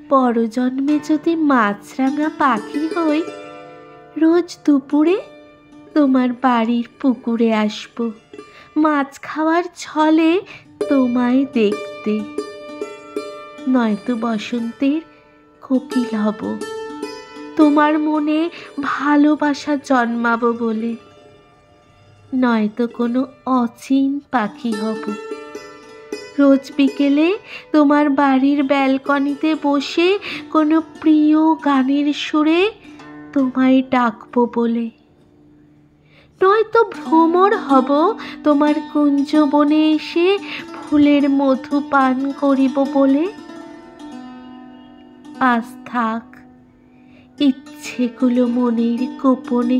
পরজন্মে যদি মাছরাঙা পাখি হই, রোজ দুপুরে তোমার বাড়ির পুকুরে আসব মাছ খাওয়ার ছলে তোমায় দেখতে। নয়তো বসন্তের কোকিল হব, তোমার মনে ভালোবাসা জন্মাবো বলে। নয়তো কোনো অচিন পাখি হব, রোজ বিকেলে তোমার বাড়ির ব্যালকনিতে বসে কোনো প্রিয় গানের সুরে তোমায় ডাকবো বলে। নয়তো ভ্রমর হব, তোমার কুঞ্জবনে এসে ফুলের মধু পান করিব বলে। আজ থাক ইচ্ছেগুলো মনের গোপনে,